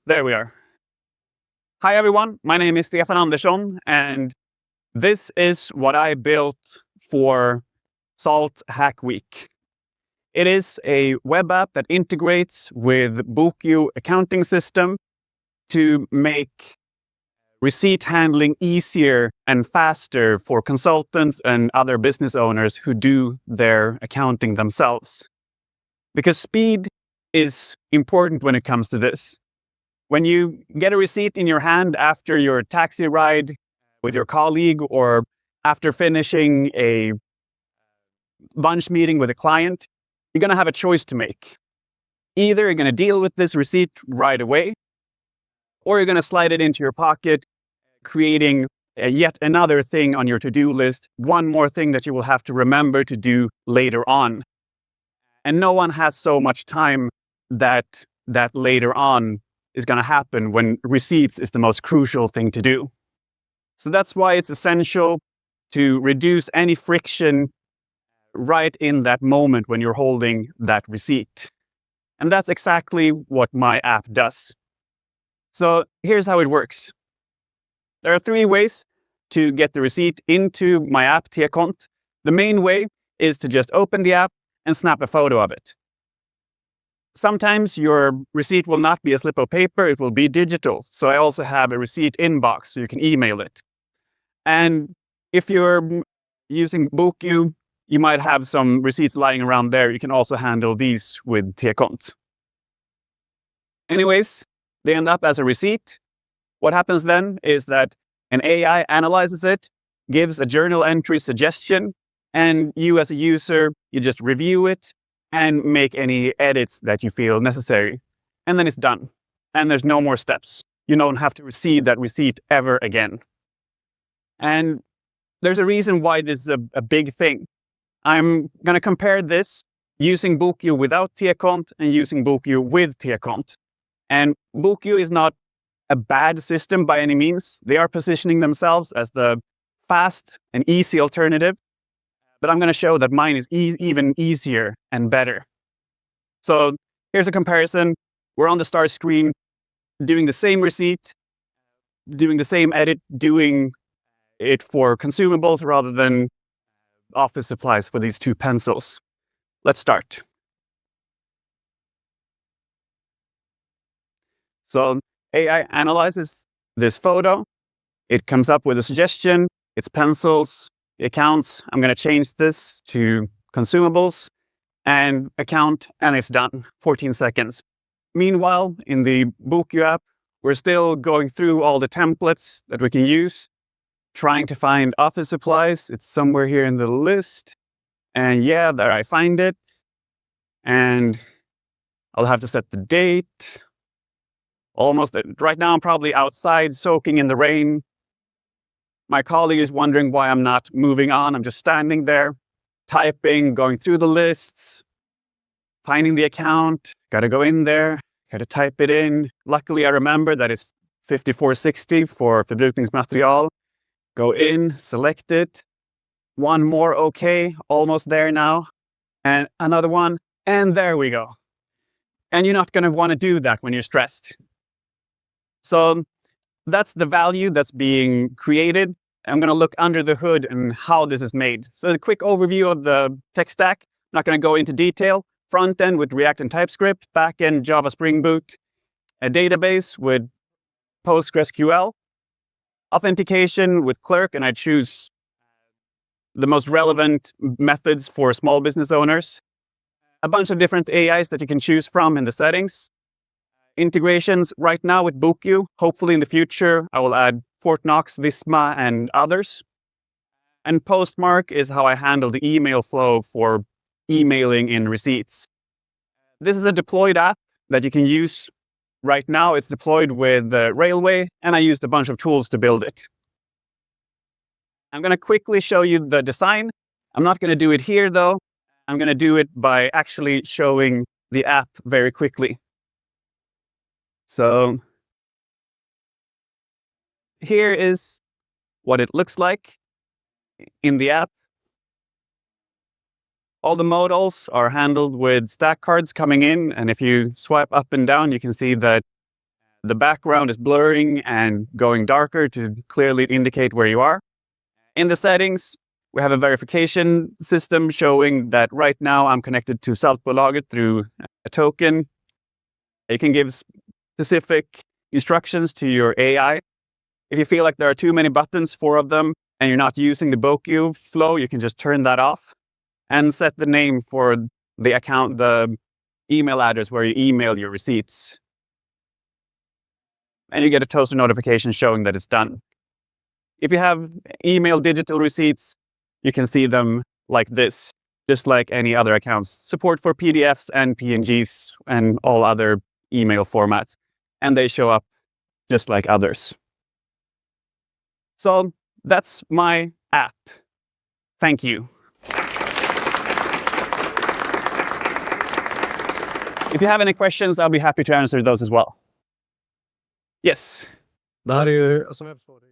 There we are. Hi, everyone. My name is Stefan Andersson, and this is what I built for Salt Hack Week. It is a web app that integrates with Bookyu accounting system to make receipt handling easier and faster for consultants and other business owners who do their accounting themselves. Because speed is important when it comes to this. When you get a receipt in your hand after your taxi ride with your colleague or after finishing a lunch meeting with a client, you're going to have a choice to make. Either you're going to deal with this receipt right away, or you're going to slide it into your pocket, creating yet another thing on your to-do list, one more thing that you will have to remember to do later on. And no one has so much time that later on is going to happen when receipts is the most crucial thing to do. So that's why it's essential to reduce any friction right in that moment when you're holding that receipt. And that's exactly what my app does. So here's how it works. There are 3 ways to get the receipt into my app, Tekont. The main way is to just open the app and snap a photo of it. Sometimes your receipt will not be a slip of paper, it will be digital. So I also have a receipt inbox, so you can email it. And if you're using Bookyu, you might have some receipts lying around there. You can also handle these with Tekont. Anyways, they end up as a receipt. What happens then is that an AI analyzes it, gives a journal entry suggestion, and you as a user, you just review it and make any edits that you feel necessary. And then it's done. And there's no more steps. You don't have to receive that receipt ever again. And there's a reason why this is a big thing. I'm going to compare this using Bookyu without Tekont and using Bookyu with Tekont. And Bookyu is not a bad system by any means. They are positioning themselves as the fast and easy alternative. But I'm going to show that mine is even easier and better. So here's a comparison. We're on the start screen, doing the same receipt, doing the same edit, doing it for consumables rather than office supplies for these 2 pencils. Let's start. So AI analyzes this photo. It comes up with a suggestion. It's pencils, accounts. I'm going to change this to consumables and account, and it's done. 14 seconds. Meanwhile, in the Bookyu app, we're still going through all the templates that we can use, trying to find office supplies. It's somewhere here in the list. And yeah, there I find it. And I'll have to set the date. Almost right now, I'm probably outside soaking in the rain. My colleague is wondering why I'm not moving on. I'm just standing there, typing, going through the lists, finding the account, got to go in there, got to type it in. Luckily, I remember that it's 5460 for förbrukningsmaterial. Go in, select it. One more, okay, almost there now. And another one, and there we go. And you're not going to want to do that when you're stressed. So that's the value that's being created. I'm going to look under the hood and how this is made. So a quick overview of the tech stack. I'm not going to go into detail. Front end with React and TypeScript, back end Java Spring Boot, a database with PostgreSQL, authentication with Clerk, and I choose the most relevant methods for small business owners. A bunch of different AIs that you can choose from in the settings. Integrations right now with Bookyu. Hopefully in the future, I will add Fortnox, Visma, and others. And Postmark is how I handle the email flow for emailing in receipts. This is a deployed app that you can use right now. It's deployed with Railway, and I used a bunch of tools to build it. I'm going to quickly show you the design. I'm not going to do it here, though. I'm going to do it by actually showing the app very quickly. So here is what it looks like in the app. All the modals are handled with stack cards coming in, and if you swipe up and down, you can see that The background is blurring and going darker to clearly indicate where you are. In the settings, we have a verification system showing that right now I'm connected to Saltbolaget through a token. You can give specific instructions to your AI. If you feel like there are too many buttons, 4 of them, and you're not using the Boku flow, you can just turn that off and set the name for the account, the email address where you email your receipts. And you get a toaster notification showing that it's done. If you have email digital receipts, you can see them like this, just like any other accounts. Support for PDFs and PNGs and all other email formats. And they show up just like others. So that's my app. Thank you. If you have any questions, I'll be happy to answer those as well. Yes. Det här är ju som jag förstår det